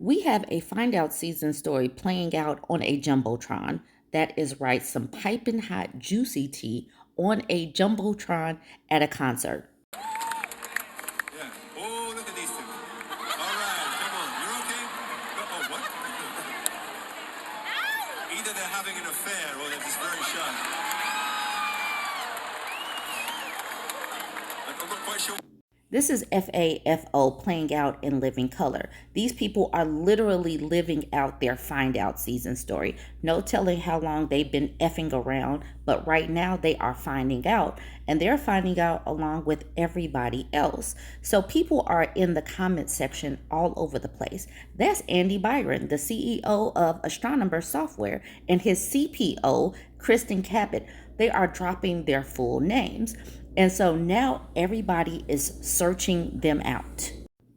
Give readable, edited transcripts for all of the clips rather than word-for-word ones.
We have a Find Out season story playing out on a Jumbotron. That is right, some piping hot, juicy tea on a Jumbotron at a concert. Yeah. Oh, look at these two. All right, come on. You're okay? Oh, what? Either they're having an affair or they're just very shy. I'm not quite sure. This is FAFO playing out in living color. These people are literally living out their Find Out season story. No telling how long they've been effing around, but right now they are finding out, and they're finding out along with everybody else. So people are in the comment section all over the place. That's Andy Byron, the CEO of Astronomer Software, and his CPO, Kristin Cabot. They are dropping their full names. And so now everybody is searching them out.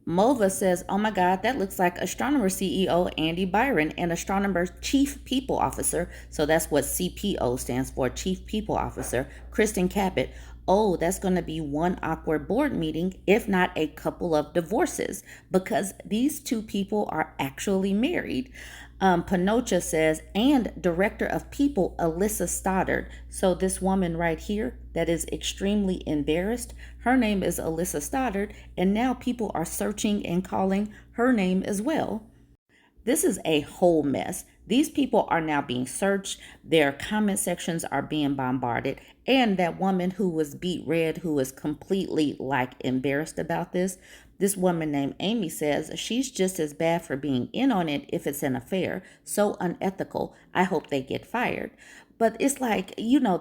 Mova says, oh my God, that looks like Astronomer CEO Andy Byron and Astronomer Chief People Officer. So that's what CPO stands for, Chief People Officer, Kristin Cabot. Oh, that's going to be one awkward board meeting, if not a couple of divorces, because these two people are actually married. Panocha says, and Director of People, Alyssa Stoddard. So this woman right here that is extremely embarrassed, her name is Alyssa Stoddard, and now people are searching and calling her name as well. This is a whole mess. These people are now being searched. Their comment sections are being bombarded. And that woman who was beat red, who is completely embarrassed about this woman named Amy says she's just as bad for being in on it if it's an affair. So unethical. I hope they get fired. But it's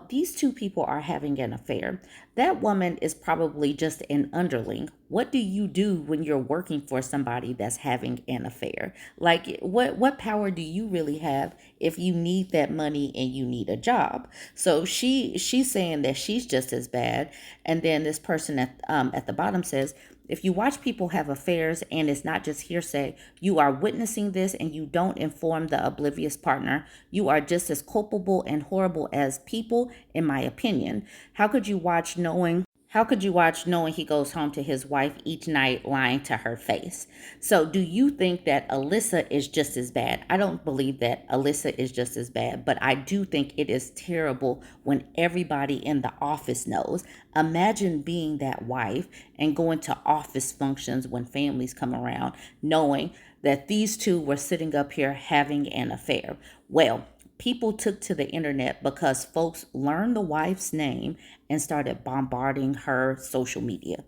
these two people are having an affair. That woman is probably just an underling. What do you do when you're working for somebody that's having an affair? What power do you really have if you need that money and you need a job? So she's saying that she's just as bad. And then this person at the bottom says, if you watch people have affairs and it's not just hearsay, you are witnessing this and you don't inform the oblivious partner, you are just as culpable and horrible as people, in my opinion. How could you watch knowing he goes home to his wife each night lying to her face? So do you think that Alyssa is just as bad? I don't believe that Alyssa is just as bad, but I do think it is terrible when everybody in the office knows. Imagine being that wife and going to office functions when families come around, knowing that these two were sitting up here having an affair. Well, people took to the internet because folks learned the wife's name and started bombarding her social media.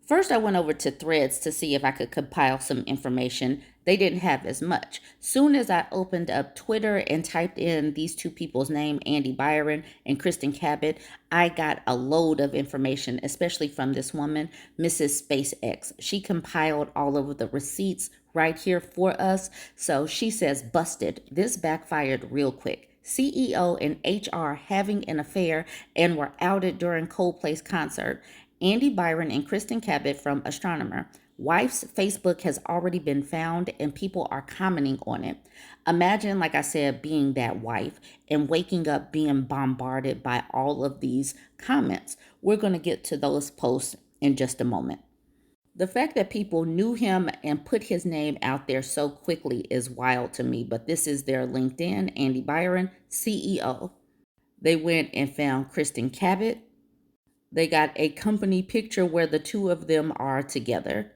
First, I went over to Threads to see if I could compile some information. They didn't have as much. Soon as I opened up Twitter and typed in these two people's name, Andy Byron and Kristin Cabot, I got a load of information, especially from this woman, Mrs. SpaceX. She compiled all of the receipts right here for us. So she says, busted. This backfired real quick. CEO and HR having an affair and were outed during Coldplay's concert. Andy Byron and Kristin Cabot from Astronomer. Wife's Facebook has already been found and people are commenting on it. Imagine, like I said, being that wife and waking up being bombarded by all of these comments. We're going to get to those posts in just a moment. The fact that people knew him and put his name out there so quickly is wild to me, but this is their LinkedIn, Andy Byron, CEO. They went and found Kristin Cabot. They got a company picture where the two of them are together.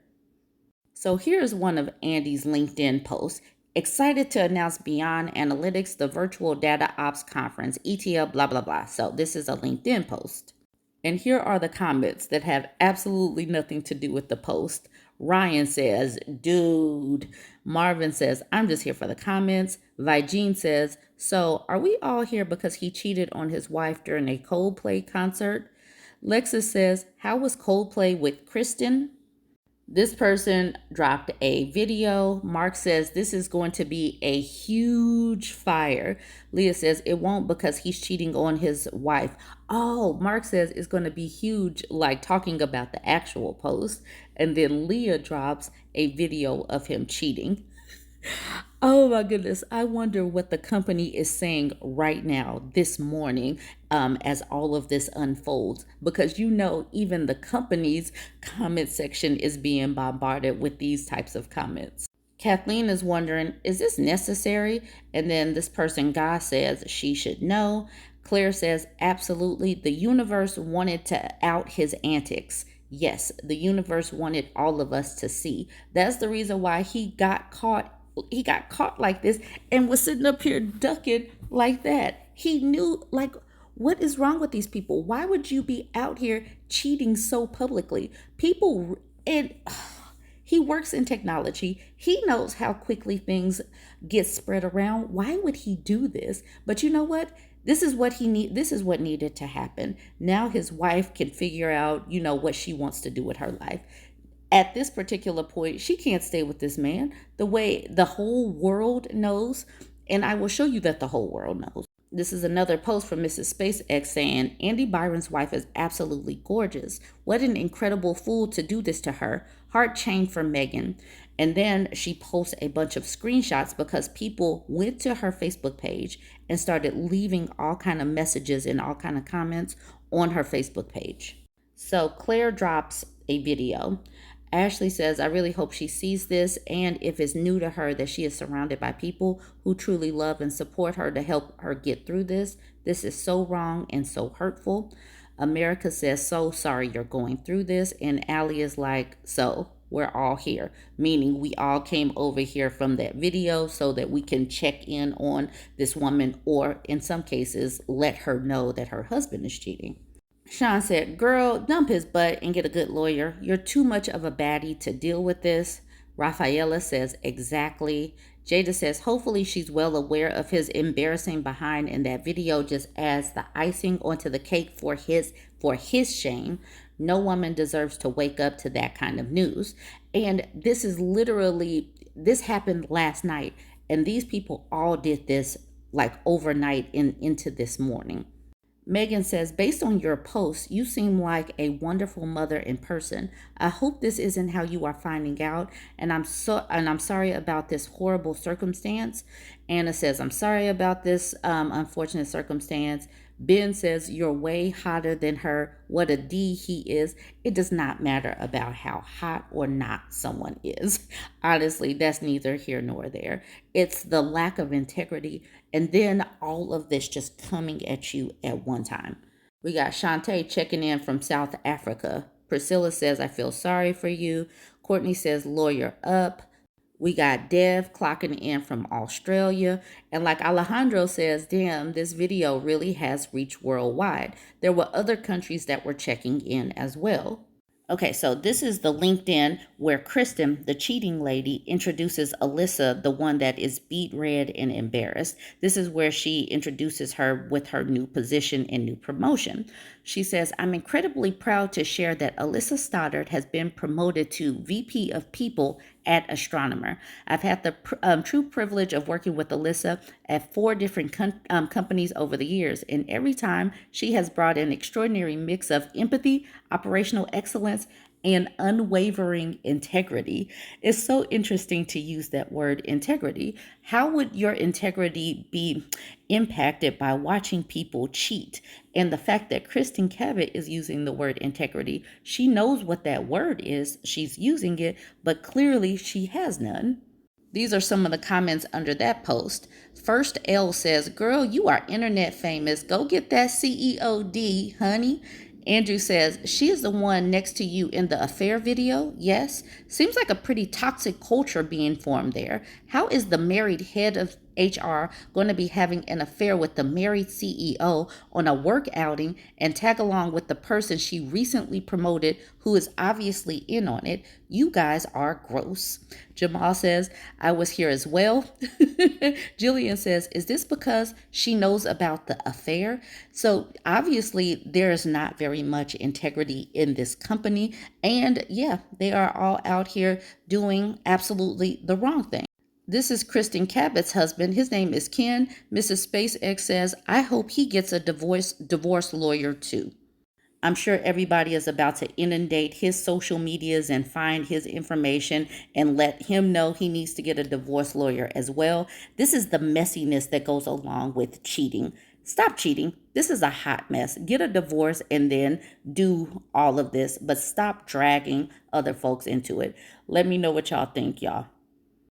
So here's one of Andy's LinkedIn posts. Excited to announce Beyond Analytics, the virtual data ops conference, ETL, blah, blah, blah. So this is a LinkedIn post. And here are the comments that have absolutely nothing to do with the post. Ryan says, dude. Marvin says, I'm just here for the comments. Vigene says, so are we all here because he cheated on his wife during a Coldplay concert? Lexus says, how was Coldplay with Kristin? This person dropped a video. Mark says, this is going to be a huge fire. Leah says, it won't because he's cheating on his wife. Oh, Mark says it's going to be huge, like talking about the actual post. And then Leah drops a video of him cheating. Oh my goodness. I wonder what the company is saying right now, this morning, as all of this unfolds, because even the company's comment section is being bombarded with these types of comments. Kathleen is wondering, is this necessary? And then this person, Guy, says she should know. Claire says, absolutely. The universe wanted to out his antics. Yes, the universe wanted all of us to see. That's the reason why he got caught. He got caught like this and was sitting up here ducking like that. He knew, like, what is wrong with these people? Why would you be out here cheating so publicly? People, and he works in technology. He knows how quickly things get spread around. Why would he do this? But you know what? This is what needed to happen. Now his wife can figure out, what she wants to do with her life. At this particular point, she can't stay with this man the way the whole world knows. And I will show you that the whole world knows. This is another post from Mrs. SpaceX saying, Andy Byron's wife is absolutely gorgeous. What an incredible fool to do this to her. Heart chain for Megan. And then she posts a bunch of screenshots because people went to her Facebook page and started leaving all kind of messages and all kind of comments on her Facebook page. So Claire drops a video. Ashley says, I really hope she sees this, and if it's new to her, that she is surrounded by people who truly love and support her to help her get through this. This is so wrong and so hurtful. America says, so sorry you're going through this. And Allie is like, so we're all here, meaning we all came over here from that video so that we can check in on this woman, or in some cases, let her know that her husband is cheating. Sean said, girl, dump his butt and get a good lawyer. You're too much of a baddie to deal with this. Rafaela says, exactly. Jada says, hopefully she's well aware of his embarrassing behind, and that video just adds the icing onto the cake for his shame. No woman deserves to wake up to that kind of news. And this happened last night, and these people all did this like overnight into this morning. Megan says, based on your post, you seem like a wonderful mother in person. I hope this isn't how you are finding out, and I'm sorry about this horrible circumstance. Anna says, I'm sorry about this unfortunate circumstance. Ben says, you're way hotter than her. What a D he is. It does not matter about how hot or not someone is. Honestly, that's neither here nor there. It's the lack of integrity, and then all of this just coming at you at one time. We got Shantae checking in from South Africa. Priscilla says, I feel sorry for you. Courtney says, lawyer up. We got Dev clocking in from Australia. And like Alejandro says, damn, this video really has reached worldwide. There were other countries that were checking in as well. Okay, so this is the LinkedIn where Kristin, the cheating lady, introduces Alyssa, the one that is beat red and embarrassed. This is where she introduces her with her new position and new promotion. She says, I'm incredibly proud to share that Alyssa Stoddard has been promoted to VP of People at Astronomer. I've had the true privilege of working with Alyssa at 4 different companies over the years, and every time she has brought an extraordinary mix of empathy, operational excellence, and unwavering integrity. It's so interesting to use that word integrity. How would your integrity be impacted by watching people cheat? And the fact that Kristin Cabot is using the word integrity, she knows what that word is. She's using it, but clearly she has none. These are some of the comments under that post. First L says, girl, you are internet famous. Go get that CEOD, honey. Andrew says, she is the one next to you in the affair video? Yes. Seems like a pretty toxic culture being formed there. How is the married head of HR going to be having an affair with the married CEO on a work outing and tag along with the person she recently promoted who is obviously in on it? You guys are gross. Jamal says, I was here as well. Jillian says, is this because she knows about the affair? So obviously there is not very much integrity in this company. And yeah, they are all out here doing absolutely the wrong thing. This is Kristin Cabot's husband. His name is Ken. Mrs. SpaceX says, I hope he gets a divorce lawyer too. I'm sure everybody is about to inundate his social medias and find his information and let him know he needs to get a divorce lawyer as well. This is the messiness that goes along with cheating. Stop cheating. This is a hot mess. Get a divorce and then do all of this, but stop dragging other folks into it. Let me know what y'all think, y'all.